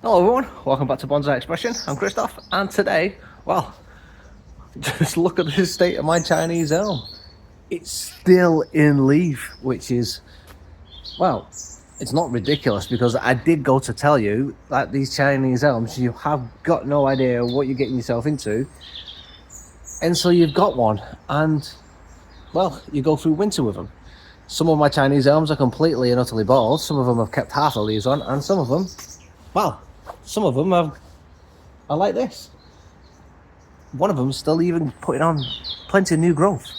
Hello everyone, welcome back to Bonsai Expression. I'm Christoph, and today, well, just look at the state of my Chinese elm. It's still in leaf, which is, well, it's not ridiculous because I did go to tell you that these Chinese elms, you have got no idea what you're getting yourself into. And so you've got one, and, well, you go through winter with them. Some of my Chinese elms are completely and utterly bald. Some of them have kept half the leaves on, and some of them, well, some of them are like this. One of them's still even putting on plenty of new growth.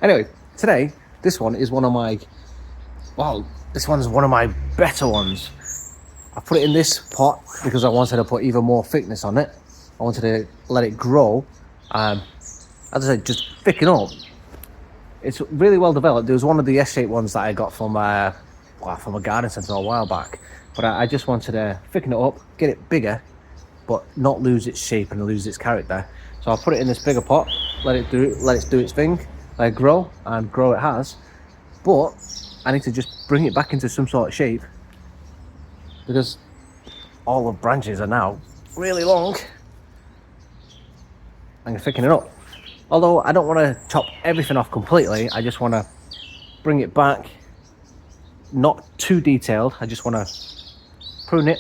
Anyway, today, this one is one of my, well, this one's one of my better ones. I put it in this pot because I wanted to put even more thickness on it. I wanted to let it grow. As I said, just thicken up. It's really well developed. There was one of the S-shaped ones that I got from a garden centre a while back. But I just wanted to thicken it up, get it bigger, but not lose its shape and lose its character. So I'll put it in this bigger pot, let it do its thing, let it grow, and grow it has. But I need to just bring it back into some sort of shape because all the branches are now really long. I'm gonna thicken it up. Although I don't want to chop everything off completely, I just want to bring it back, not too detailed. I just want to prune it,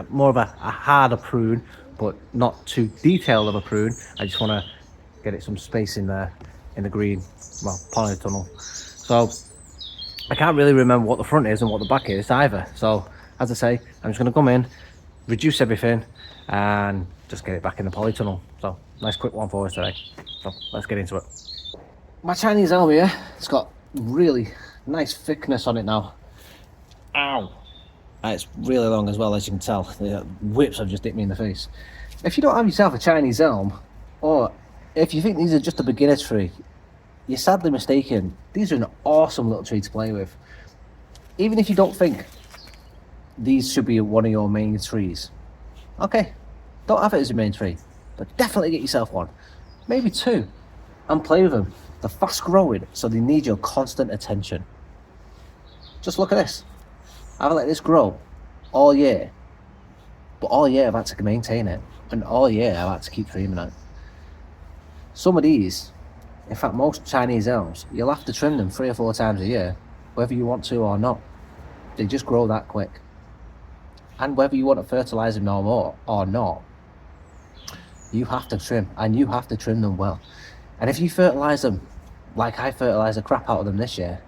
more of a harder prune, but not too detailed of a prune. I just want to get it some space in there, in the green, well, polytunnel. So I can't really remember what the front is and what the back is either. So as I say, I'm just going to come in, reduce everything, and just get it back in the polytunnel. So nice quick one for us today. So let's get into it. My Chinese elm here, it's got really nice thickness on it now. Ow! It's really long as well, as you can tell. The whips have just hit me in the face. If you don't have yourself a Chinese elm, or if you think these are just a beginner tree, you're sadly mistaken. These are an awesome little tree to play with. Even if you don't think these should be one of your main trees, okay, don't have it as your main tree, but definitely get yourself one, maybe two, and play with them. They're fast growing, so they need your constant attention. Just look at this. I've let this grow all year, but all year I've had to maintain it, and all year I've had to keep trimming it. Some of these, in fact most Chinese elms, you'll have to trim them 3 or 4 times a year, whether you want to or not. They just grow that quick. And whether you want to fertilise them no more or not, you have to trim, and you have to trim them well. And if you fertilise them like I fertilised the crap out of them this year,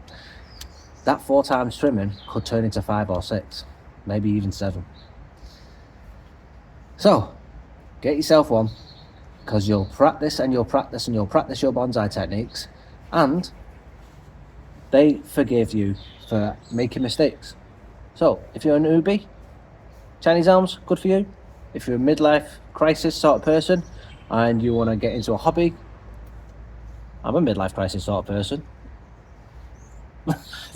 that 4 times trimming could turn into 5 or 6, maybe even 7. So, get yourself one, because you'll practice and you'll practice and you'll practice your bonsai techniques, and they forgive you for making mistakes. So, if you're a newbie, Chinese elms, good for you. If you're a midlife crisis sort of person and you want to get into a hobby, I'm a midlife crisis sort of person.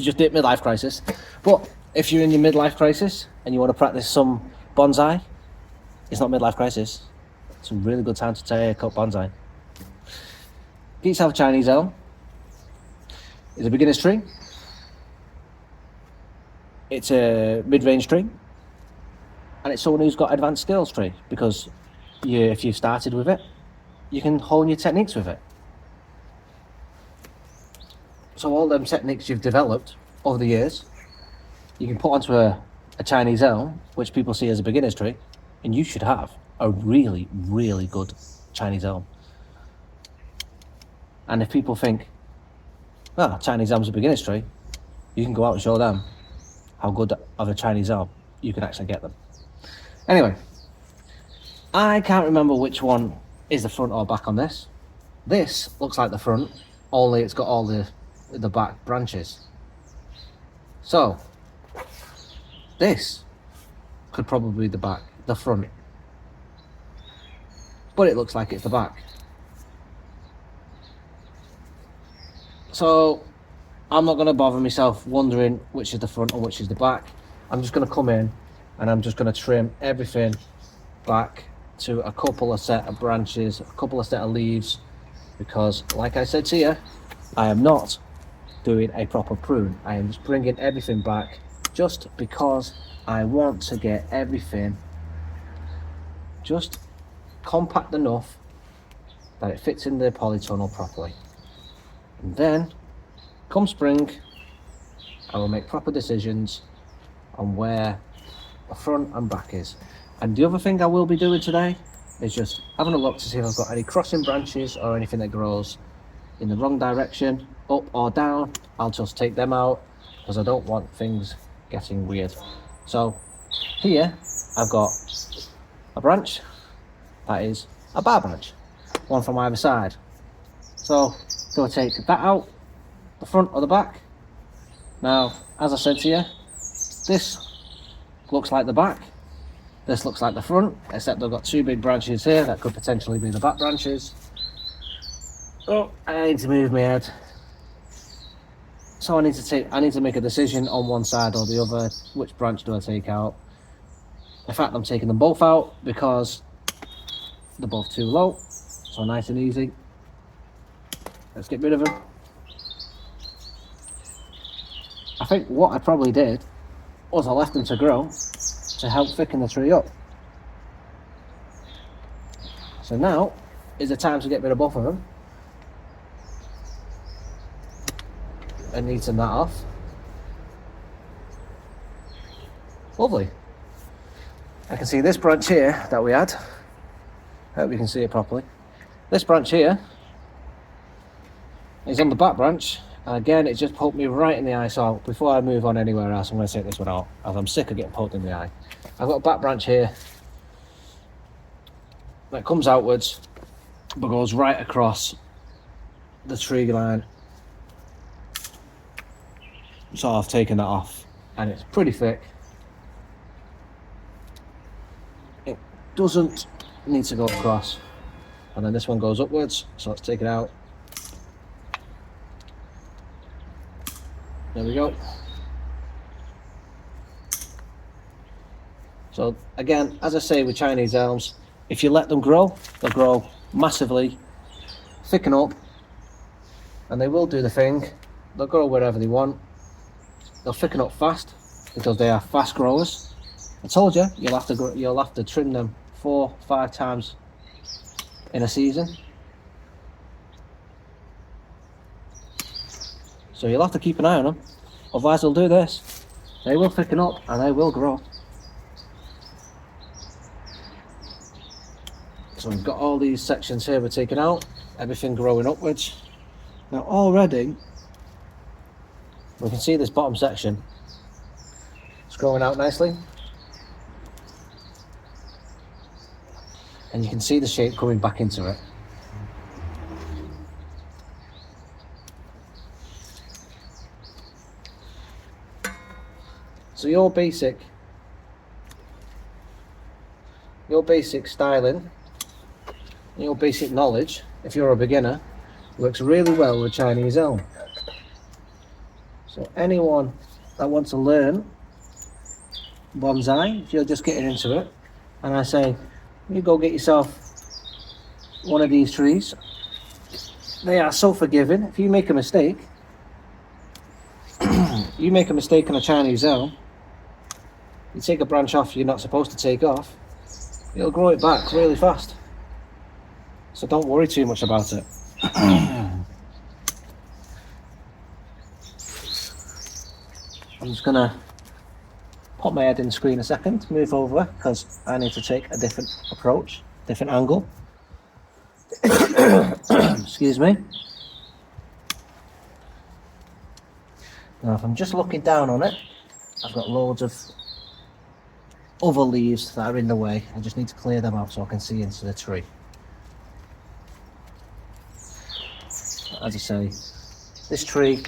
Just hit midlife crisis. But if you're in your midlife crisis and you want to practice some bonsai, it's not midlife crisis. It's a really good time to take up bonsai. Get yourself a Chinese elm. It's a beginner's tree. It's a mid-range tree. And it's someone who's got advanced skills tree, because if you've started with it, you can hone your techniques with it. So all them techniques you've developed over the years, you can put onto a Chinese elm, which people see as a beginner's tree, and you should have a really, really good Chinese elm. And if people think, well, Chinese elm's a beginner's tree, you can go out and show them how good of a Chinese elm you can actually get them. Anyway, I can't remember which one is the front or back on this. This looks like the front, only it's got all the back branches. So this could probably be the front, but it looks like it's the back. So I'm not going to bother myself wondering which is the front or which is the back. I'm just going to come in and I'm just going to trim everything back to a couple of set of branches, a couple of set of leaves, because like I said to you, I am not doing a proper prune. I am just bringing everything back just because I want to get everything just compact enough that it fits in the polytunnel properly. And then, come spring, I will make proper decisions on where the front and back is. And the other thing I will be doing today is just having a look to see if I've got any crossing branches or anything that grows in the wrong direction, up or down. I'll just take them out because I don't want things getting weird. So here I've got a branch that is a bar branch, one from either side. So do I take that out, the front or the back? Now, as I said to you, this looks like the back, this looks like the front, except they've got two big branches here that could potentially be the back branches. Oh, I need to move my head. So I need to make a decision on one side or the other. Which branch do I take out? In fact, I'm taking them both out because they're both too low. So nice and easy. Let's get rid of them. I think what I probably did was I left them to grow to help thicken the tree up. So now is the time to get rid of both of them and neaten that off. Lovely. I can see this branch here that we had. I hope you can see it properly. This branch here is on the back branch. And again, it just poked me right in the eye. So before I move on anywhere else, I'm going to take this one out as I'm sick of getting poked in the eye. I've got a back branch here that comes outwards but goes right across the tree line. So I've taken that off and it's pretty thick. It doesn't need to go across. And then this one goes upwards, so let's take it out. There we go. So again, as I say with Chinese elms, if you let them grow, they'll grow massively, thicken up, and they will do the thing. They'll grow wherever they want. They'll thicken up fast because they are fast growers. I told you, you'll have to trim them 4-5 times in a season. So you'll have to keep an eye on them, otherwise they'll do this. They will thicken up and they will grow. So we've got all these sections here we're taking out, everything growing upwards. Now already, we can see this bottom section. It's growing out nicely. And you can see the shape coming back into it. So your basic styling, your basic knowledge, if you're a beginner, works really well with Chinese elm. So anyone that wants to learn bonsai, if you're just getting into it, and I say, you go get yourself one of these trees. They are so forgiving. If you make a mistake, you make a mistake on a Chinese elm, you take a branch off you're not supposed to take off, it'll grow it back really fast. So don't worry too much about it. I'm just gonna pop my head in the screen a second, move over, because I need to take a different approach, different angle. Excuse me. Now if I'm just looking down on it, I've got loads of other leaves that are in the way. I just need to clear them out so I can see into the tree. As I say, this tree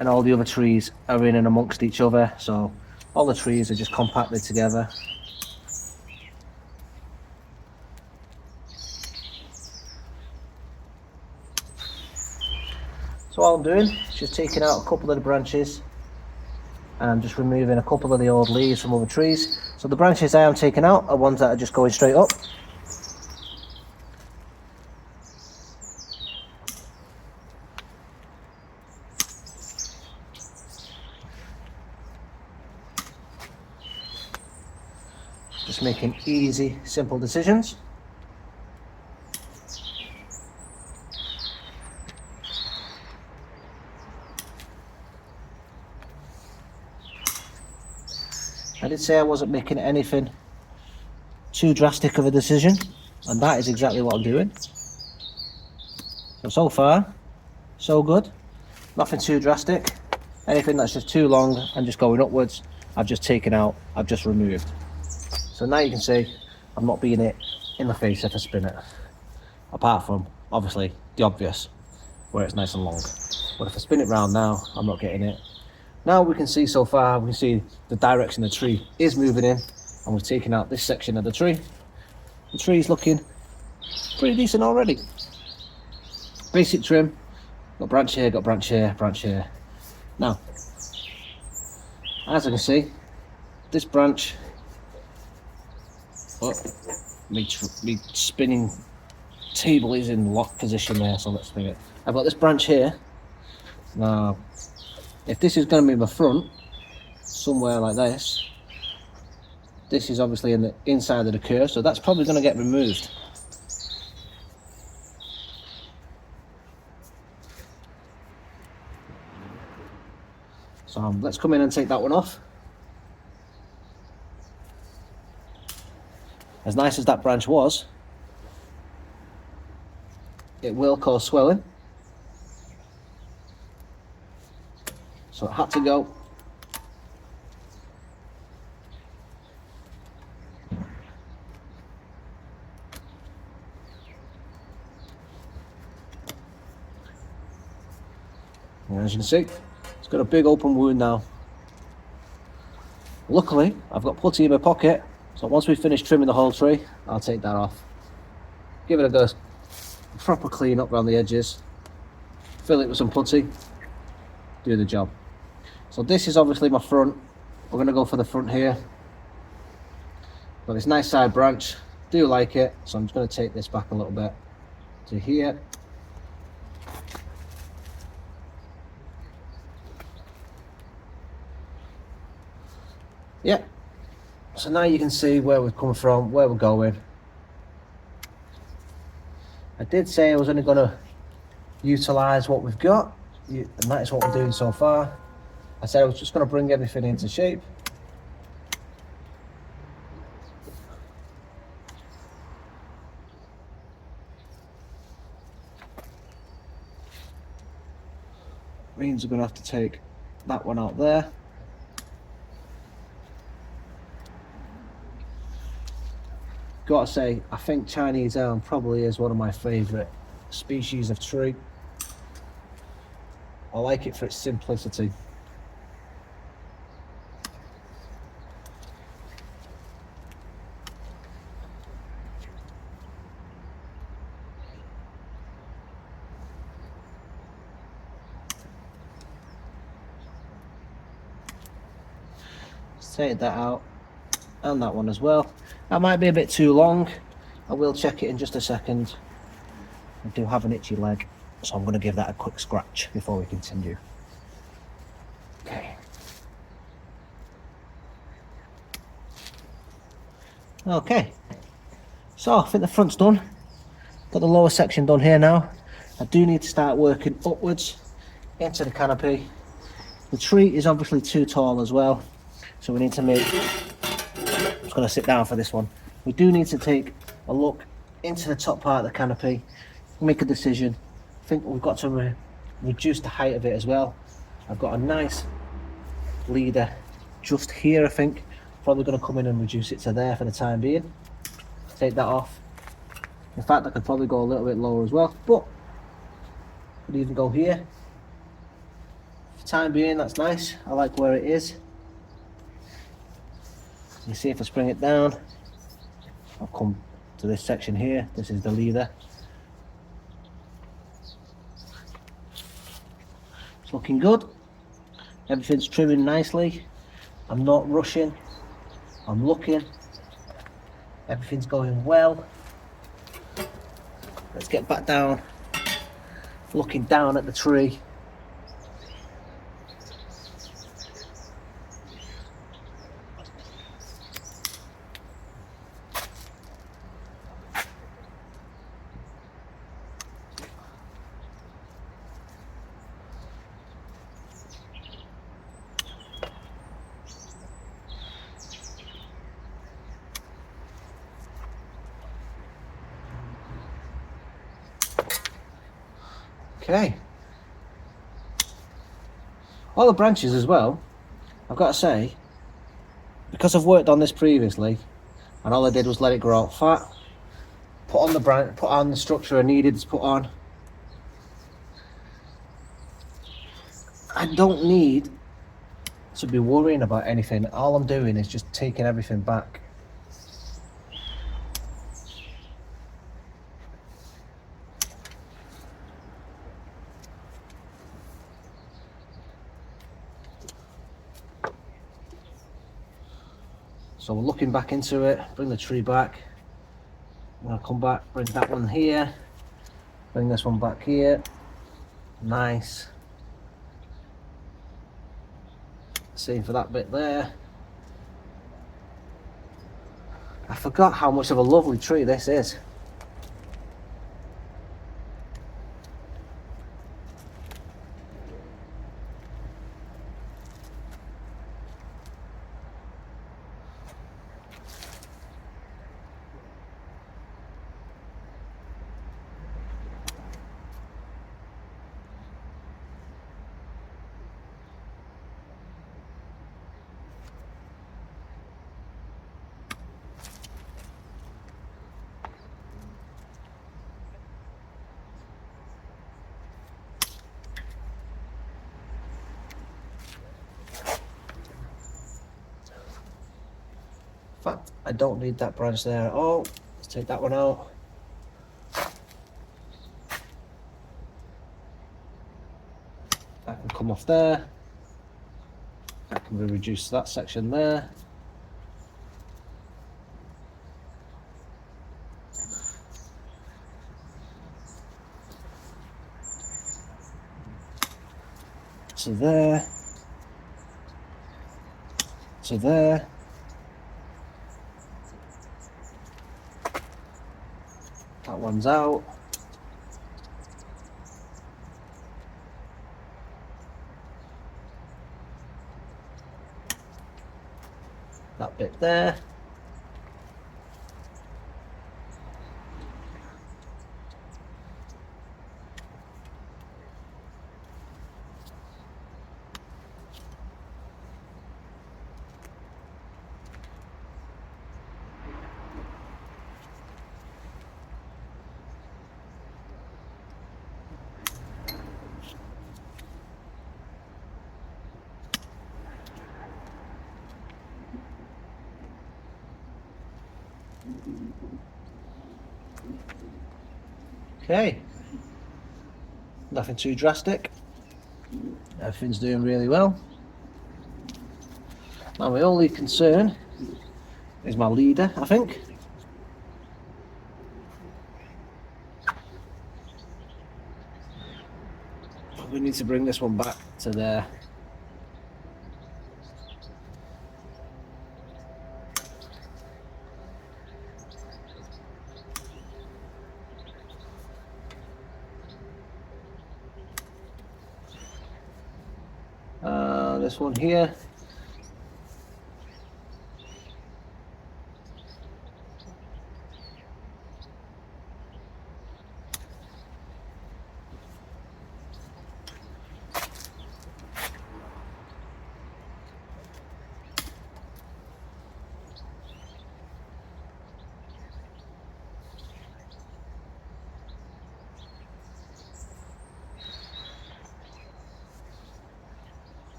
and all the other trees are in and amongst each other, so all the trees are just compacted together. So all I'm doing is just taking out a couple of the branches and just removing a couple of the old leaves from other trees. So the branches I am taking out are ones that are just going straight up. Just making easy, simple decisions. I did say I wasn't making anything too drastic of a decision, and that is exactly what I'm doing. So far, so good. Nothing too drastic. Anything that's just too long and just going upwards, I've just taken out, I've just removed. So now you can see I'm not being it in the face if I spin it. Apart from, obviously, the obvious, where it's nice and long. But if I spin it round now, I'm not getting it. Now we can see so far, we can see the direction the tree is moving in, and we've taken out this section of the tree. The tree is looking pretty decent already. Basic trim, got branch here, got branch here, branch here. Now, as I can see, this branch, me spinning table is in lock position there, so let's spin it. I've got this branch here. Now, if this is going to be my front, somewhere like this, this is obviously in the inside of the curve, so that's probably going to get removed. So let's come in and take that one off. As nice as that branch was, it will cause swelling. So it had to go. And as you can see, it's got a big open wound now. Luckily, I've got putty in my pocket, so once we finish trimming the whole tree, I'll take that off. Give it a good proper clean up around the edges, fill it with some putty, do the job. So this is obviously my front. We're going to go for the front here. Got this nice side branch, do like it, so I'm just going to take this back a little bit to here. Yeah, so now you can see where we've come from, where we're going. I did say I was only going to utilise what we've got, and that is what we're doing so far. I said I was just going to bring everything into shape. Means we're going to have to take that one out there. Gotta say, I think Chinese Elm probably is one of my favourite species of tree. I like it for its simplicity. Let's take that out, and that one as well. That might be a bit too long. I will check it in just a second. I do have an itchy leg, so I'm going to give that a quick scratch before we continue. Okay. Okay. So I think the front's done. Got the lower section done here now. I do need to start working upwards into the canopy. The tree is obviously too tall as well, so we need to make... I'm going to sit down for this one. We do need to take a look into the top part of the canopy, make a decision. I think we've got to reduce the height of it as well. I've got a nice leader just here, I think. Probably going to come in and reduce it to there for the time being. Take that off. In fact, I could probably go a little bit lower as well, but could even go here. For the time being, that's nice. I like where it is. You see, if I spring it down, I'll come to this section here. This is the leader. It's looking good. Everything's trimming nicely. I'm not rushing. I'm looking. Everything's going well. Let's get back down, looking down at the tree. Okay. All the branches as well, I've got to say, because I've worked on this previously, and all I did was let it grow out fat, put on the structure I needed to put on. I don't need to be worrying about anything. All I'm doing is just taking everything back. So we're looking back into it, bring the tree back. I'm gonna come back, bring that one here, bring this one back here. Nice. Same for that bit there. I forgot how much of a lovely tree this is. In fact, I don't need that branch there at all. Let's take that one out. That can come off there. That can be reduced to that section there. To there. To there. That one's out. That bit there. Okay, nothing too drastic. Everything's doing really well. Now my only concern is my leader, I think. We need to bring this one back to there. This one here.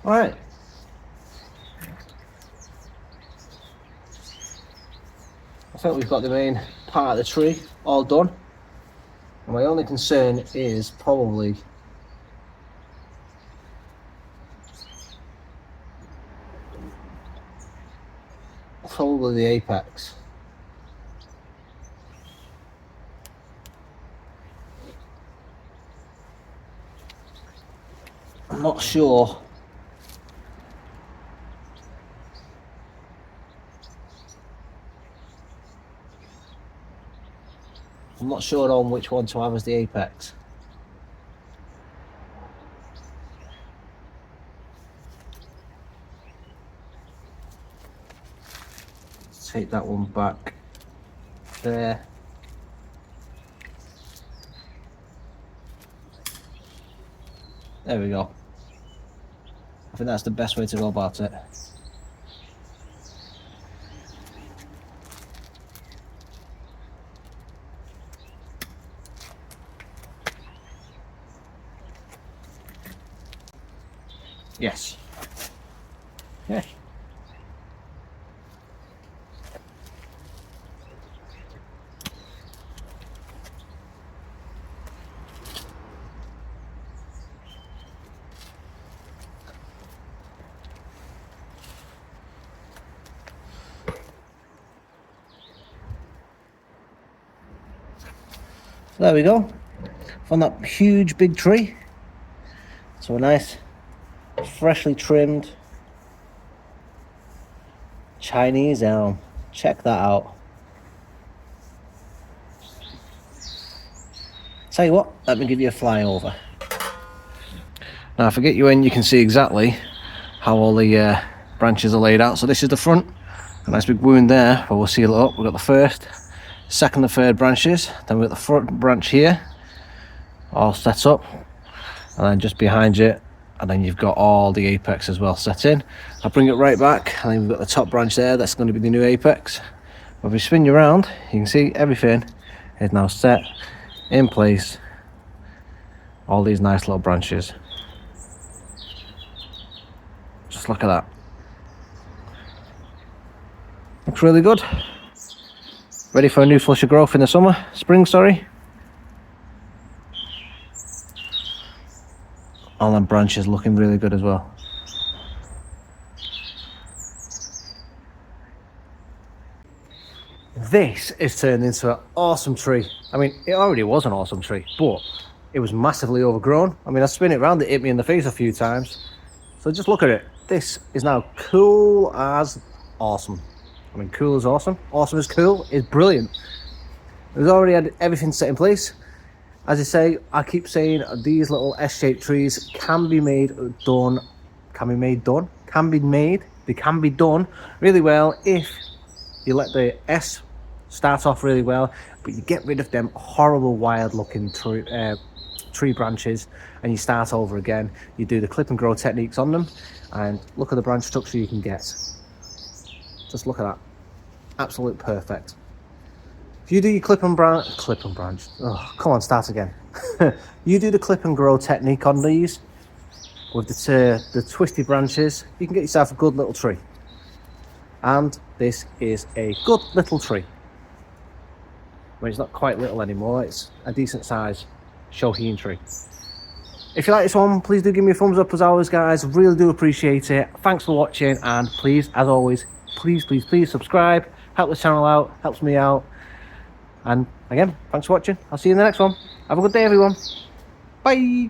All right. think we've got the main part of the tree all done. And my only concern is probably the apex. I'm not sure. I'm not sure on which one to have as the apex. Let's take that one back there. There we go. I think that's the best way to go about it. Yes. Yeah. So there we go. Found that huge big tree. So a nice freshly trimmed Chinese elm. Check that out. Tell you what, let me give you a flyover. Now if I get you in, you can see exactly how all the branches are laid out. So this is the front, a nice big wound there, but we'll seal it up. We've got the first, second and third branches, then we've got the front branch here all set up, and then just behind you, and then you've got all the apex as well set in. I'll bring it right back, and then we've got the top branch there, that's going to be the new apex. But if we spin you around, you can see everything is now set in place. All these nice little branches. Just look at that. Looks really good. Ready for a new flush of growth in the summer, spring, sorry. All them branches looking really good as well. This is turned into an awesome tree. I mean, it already was an awesome tree, but it was massively overgrown. I mean, I spin it around, it hit me in the face a few times. So just look at it. This is now cool as awesome. I mean, cool as awesome. Awesome as cool is brilliant. It's already had everything set in place. As I say, I keep saying these little S-shaped trees can be made, they can be done really well if you let the S start off really well, but you get rid of them horrible wild looking tree branches and you start over again. You do the clip and grow techniques on them, and look at the branch structure you can get. Just look at that. Absolute perfect. If you do your clip and branch, oh, come on, start again. You do the clip and grow technique on these with the twisty branches, you can get yourself a good little tree. And this is a good little tree. I mean, it's not quite little anymore, it's a decent size shohin tree. If you like this one, please do give me a thumbs up as always, guys. Really do appreciate it. Thanks for watching, and please, as always, please subscribe. Help the channel out, helps me out. And again, thanks for watching. I'll see you in the next one. Have a good day, everyone. Bye.